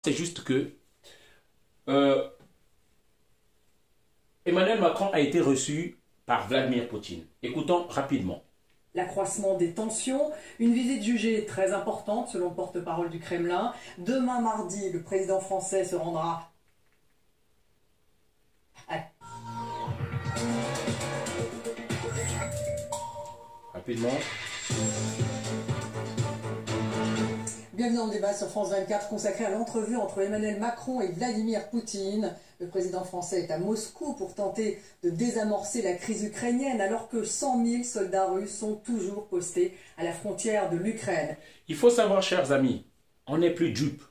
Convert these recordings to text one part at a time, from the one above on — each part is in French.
C'est juste que euh, Emmanuel Macron a été reçu par Vladimir Poutine. Écoutons rapidement. L'accroissement des tensions, une visite jugée très importante selon le porte-parole du Kremlin. Demain mardi, le président français se rendra à... Rapidement. Bienvenue dans le débat sur France 24 consacré à l'entrevue entre Emmanuel Macron et Vladimir Poutine. Le président français est à Moscou pour tenter de désamorcer la crise ukrainienne alors que 100 000 soldats russes sont toujours postés à la frontière de l'Ukraine. Il faut savoir, chers amis, on n'est plus dupes.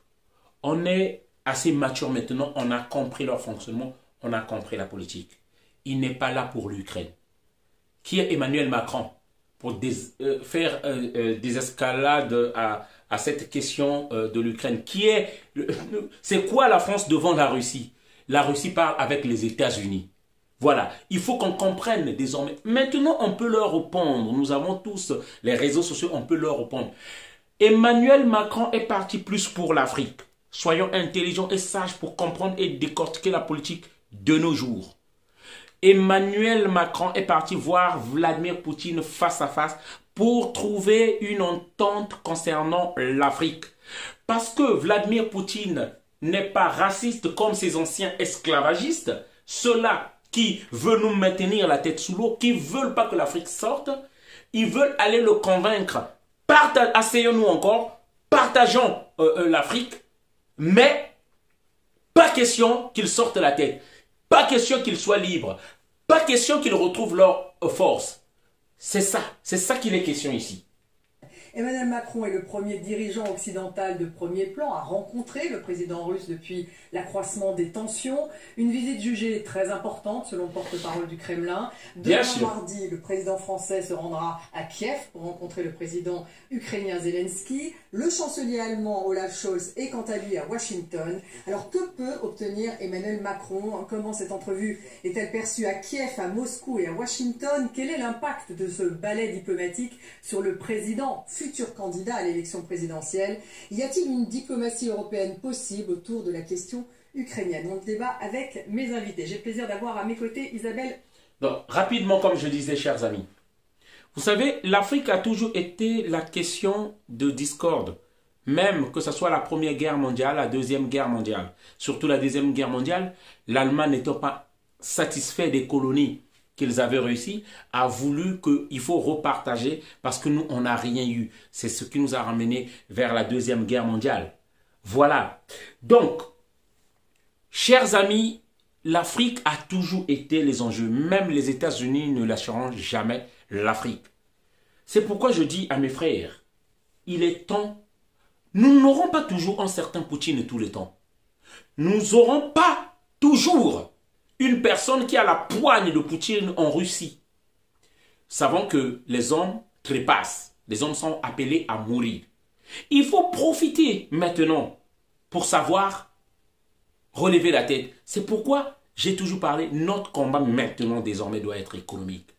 On est assez mature maintenant, on a compris leur fonctionnement, on a compris la politique. Il n'est pas là pour l'Ukraine. Qui est Emmanuel Macron pour faire des escalades à cette question de l'Ukraine? C'est quoi la France devant la Russie? La Russie parle avec les États-Unis. Voilà, il faut qu'on comprenne désormais. Maintenant, on peut leur répondre. Nous avons tous les réseaux sociaux, on peut leur répondre. Emmanuel Macron est parti plus pour l'Afrique. Soyons intelligents et sages pour comprendre et décortiquer la politique de nos jours. Emmanuel Macron est parti voir Vladimir Poutine face à face pour trouver une entente concernant l'Afrique. Parce que Vladimir Poutine n'est pas raciste comme ses anciens esclavagistes, ceux-là qui veulent nous maintenir la tête sous l'eau, qui ne veulent pas que l'Afrique sorte, ils veulent aller le convaincre. Asseyons-nous encore, partageons l'Afrique, mais pas question qu'ils sortent la tête, pas question qu'ils soient libres, pas question qu'ils retrouvent leur force. C'est ça qu'il est question ici. Emmanuel Macron est le premier dirigeant occidental de premier plan à rencontrer le président russe depuis l'accroissement des tensions. Une visite jugée très importante selon le porte-parole du Kremlin. Demain mardi, le président français se rendra à Kiev pour rencontrer le président ukrainien Zelensky. Le chancelier allemand Olaf Scholz est quant à lui à Washington. Alors que peut obtenir Emmanuel Macron? Comment cette entrevue est-elle perçue à Kiev, à Moscou et à Washington? Quel est l'impact de ce ballet diplomatique sur le président futur candidat à l'élection présidentielle? Y a-t-il une diplomatie européenne possible autour de la question ukrainienne? On débat avec mes invités. J'ai le plaisir d'avoir à mes côtés Isabelle. Donc, rapidement, comme je disais, chers amis, vous savez, l'Afrique a toujours été la question de discorde. Même que ce soit la Première Guerre mondiale, la Deuxième Guerre mondiale. Surtout la Deuxième Guerre mondiale, l'Allemagne n'étant pas satisfait des colonies qu'ils avaient réussi, a voulu qu'il faut repartager parce que nous, on n'a rien eu. C'est ce qui nous a ramené vers la Deuxième Guerre mondiale. Voilà. Donc, chers amis, l'Afrique a toujours été les enjeux. Même les États-Unis ne lâcheront jamais l'Afrique. C'est pourquoi je dis à mes frères, il est temps. Nous n'aurons pas toujours un certain Poutine tout le temps. Nous n'aurons pas toujours une personne qui a la poigne de Poutine en Russie. Savons que les hommes trépassent. Les hommes sont appelés à mourir. Il faut profiter maintenant pour savoir relever la tête. C'est pourquoi j'ai toujours parlé, notre combat maintenant désormais doit être économique.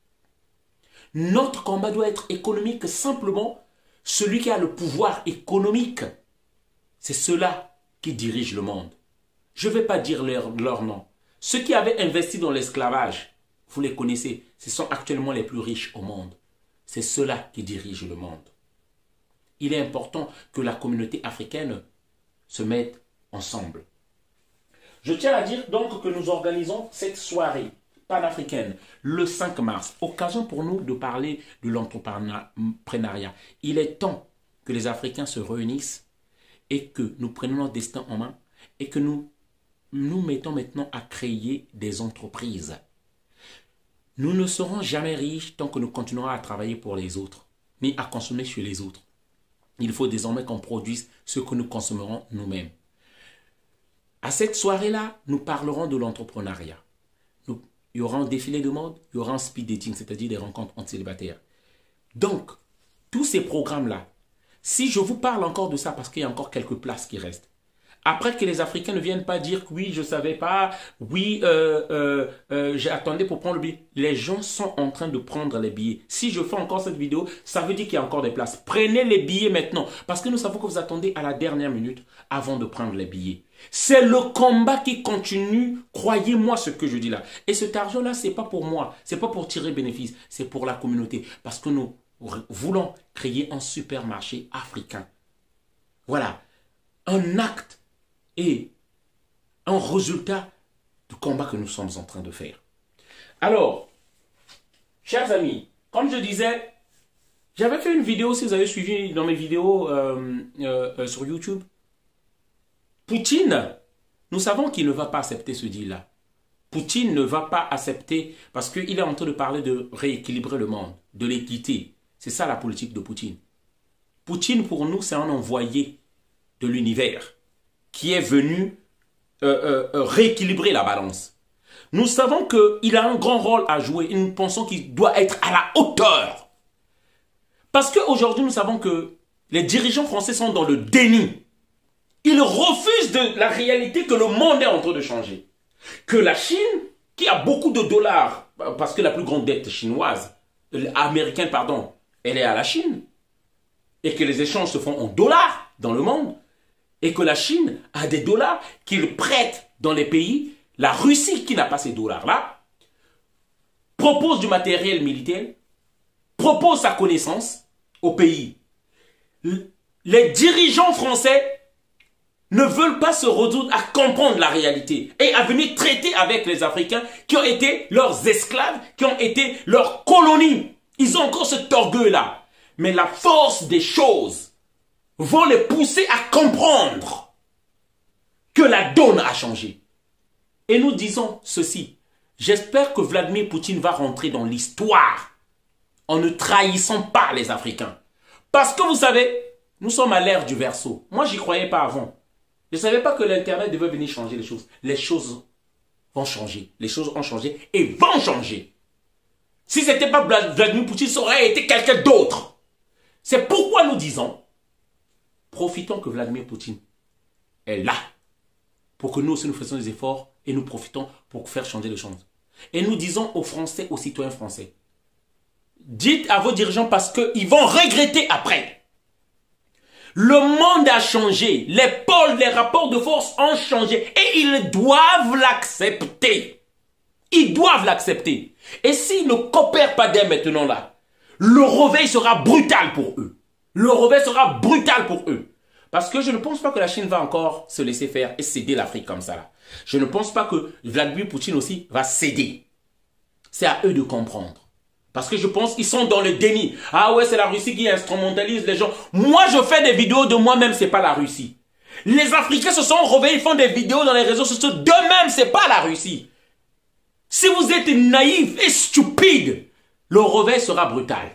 Notre combat doit être économique, simplement celui qui a le pouvoir économique. C'est ceux-là qui dirigent le monde. Je ne vais pas dire leur nom. Ceux qui avaient investi dans l'esclavage, vous les connaissez, ce sont actuellement les plus riches au monde. C'est ceux-là qui dirigent le monde. Il est important que la communauté africaine se mette ensemble. Je tiens à dire donc que nous organisons cette soirée panafricaine le 5 mars. Occasion pour nous de parler de l'entrepreneuriat. Il est temps que les Africains se réunissent et que nous prenions notre destin en main et que nous mettons maintenant à créer des entreprises. Nous ne serons jamais riches tant que nous continuerons à travailler pour les autres, ni à consommer chez les autres. Il faut désormais qu'on produise ce que nous consommerons nous-mêmes. À cette soirée-là, nous parlerons de l'entrepreneuriat. Il y aura un défilé de mode, il y aura un speed dating, c'est-à-dire des rencontres entre célibataires. Donc, tous ces programmes-là, si je vous parle encore de ça parce qu'il y a encore quelques places qui restent, après que les Africains ne viennent pas dire que oui, je ne savais pas, oui, j'attendais pour prendre le billet. Les gens sont en train de prendre les billets. Si je fais encore cette vidéo, ça veut dire qu'il y a encore des places. Prenez les billets maintenant. Parce que nous savons que vous attendez à la dernière minute avant de prendre les billets. C'est le combat qui continue, croyez-moi ce que je dis là. Et cet argent-là, ce n'est pas pour moi, ce n'est pas pour tirer bénéfice, c'est pour la communauté. Parce que nous voulons créer un supermarché africain. Voilà, un acte et un résultat du combat que nous sommes en train de faire. Alors, chers amis, comme je disais, j'avais fait une vidéo, si vous avez suivi dans mes vidéos sur YouTube. Poutine, nous savons qu'il ne va pas accepter ce deal-là. Poutine ne va pas accepter parce qu'il est en train de parler de rééquilibrer le monde, de l'équité. C'est ça la politique de Poutine. Poutine, pour nous, c'est un envoyé de l'univers qui est venu rééquilibrer la balance. Nous savons qu'il a un grand rôle à jouer et nous pensons qu'il doit être à la hauteur. Parce qu'aujourd'hui, nous savons que les dirigeants français sont dans le déni. Ils refusent de la réalité que le monde est en train de changer. Que la Chine, qui a beaucoup de dollars, parce que la plus grande dette chinoise, américaine, pardon, elle est à la Chine, et que les échanges se font en dollars dans le monde, et que la Chine a des dollars qu'il prête dans les pays, la Russie, qui n'a pas ces dollars-là, propose du matériel militaire, propose sa connaissance au pays. Les dirigeants français ne veulent pas se résoudre à comprendre la réalité et à venir traiter avec les Africains qui ont été leurs esclaves, qui ont été leurs colonies. Ils ont encore cet orgueil-là. Mais la force des choses vont les pousser à comprendre que la donne a changé. Et nous disons ceci. J'espère que Vladimir Poutine va rentrer dans l'histoire en ne trahissant pas les Africains. Parce que vous savez, nous sommes à l'ère du Verseau. Moi, j'y croyais pas avant. Je ne savais pas que l'Internet devait venir changer les choses. Les choses vont changer. Les choses ont changé et vont changer. Si ce n'était pas Vladimir Poutine, ça aurait été quelqu'un d'autre. C'est pourquoi nous disons, profitons que Vladimir Poutine est là. Pour que nous aussi nous fassions des efforts et nous profitons pour faire changer les choses. Et nous disons aux Français, aux citoyens français, dites à vos dirigeants parce qu'ils vont regretter après. Le monde a changé, les pôles, les rapports de force ont changé et ils doivent l'accepter. Ils doivent l'accepter. Et s'ils ne coopèrent pas dès maintenant là, le réveil sera brutal pour eux. Le réveil sera brutal pour eux. Parce que je ne pense pas que la Chine va encore se laisser faire et céder l'Afrique comme ça là. Je ne pense pas que Vladimir Poutine aussi va céder. C'est à eux de comprendre. Parce que je pense qu'ils sont dans le déni. Ah ouais, c'est la Russie qui instrumentalise les gens. Moi, je fais des vidéos de moi-même, c'est pas la Russie. Les Africains se sont réveillés, ils font des vidéos dans les réseaux sociaux d'eux-mêmes, c'est pas la Russie. Si vous êtes naïf et stupide, le réveil sera brutal.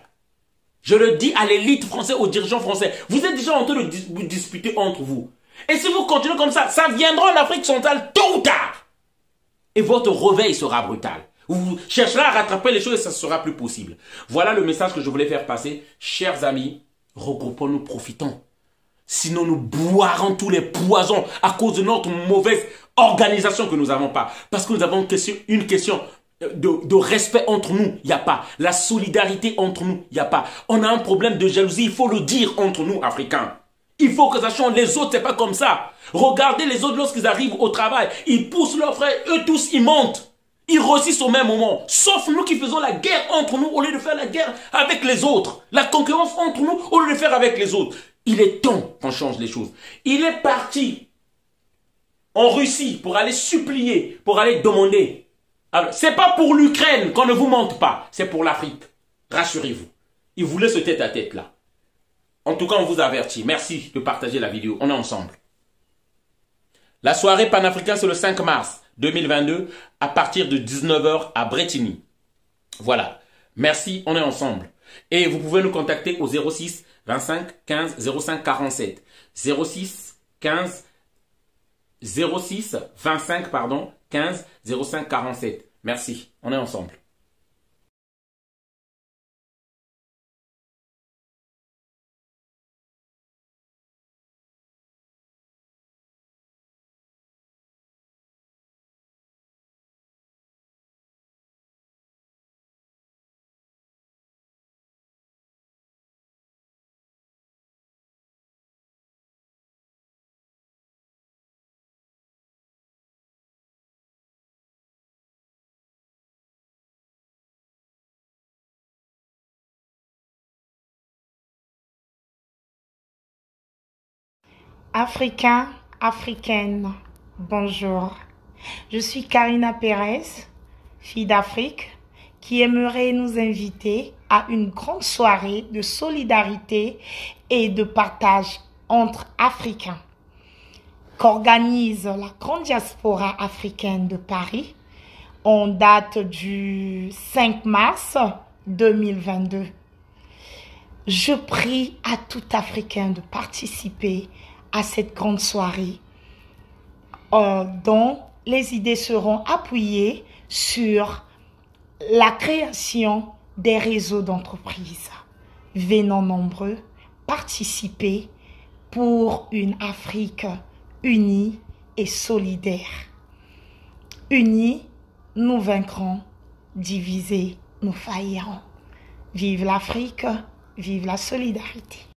Je le dis à l'élite française, aux dirigeants français. Vous êtes déjà en train de vous disputer entre vous. Et si vous continuez comme ça viendra en Afrique centrale tôt ou tard. Et votre réveil sera brutal. Vous chercherez à rattraper les choses et ça ne sera plus possible. Voilà le message que je voulais faire passer. Chers amis, regroupons-nous, profitons. Sinon, nous boirons tous les poisons à cause de notre mauvaise organisation que nous n'avons pas. Parce que nous avons une question de respect entre nous. Il n'y a pas. La solidarité entre nous. Il n'y a pas. On a un problème de jalousie. Il faut le dire entre nous, Africains. Il faut que ça change. Les autres, c'est pas comme ça. Regardez les autres lorsqu'ils arrivent au travail. Ils poussent leurs frères. Eux tous, ils montent. Ils réussissent au même moment. Sauf nous qui faisons la guerre entre nous au lieu de faire la guerre avec les autres. La concurrence entre nous au lieu de faire avec les autres. Il est temps qu'on change les choses. Il est parti en Russie pour aller supplier, pour aller demander. C'est pas pour l'Ukraine qu'on ne vous mente pas. C'est pour l'Afrique. Rassurez-vous. Il voulait ce tête-à-tête là. En tout cas, on vous avertit. Merci de partager la vidéo. On est ensemble. La soirée panafricaine, c'est le 5 mars 2022 à partir de 19 h à Bretigny. Voilà. Merci, on est ensemble. Et vous pouvez nous contacter au 06 25 15 05 47. 06 15 06 25 pardon 15 05 47. Merci, on est ensemble. Africains, Africaines, bonjour. Je suis Karina Pérez, fille d'Afrique, qui aimerait nous inviter à une grande soirée de solidarité et de partage entre Africains qu'organise la grande diaspora africaine de Paris en date du 5 mars 2022. Je prie à tout Africain de participer à cette grande soirée dont les idées seront appuyées sur la création des réseaux d'entreprises. Venons nombreux participer pour une Afrique unie et solidaire. Unis, nous vaincrons, divisés, nous faillirons. Vive l'Afrique, vive la solidarité.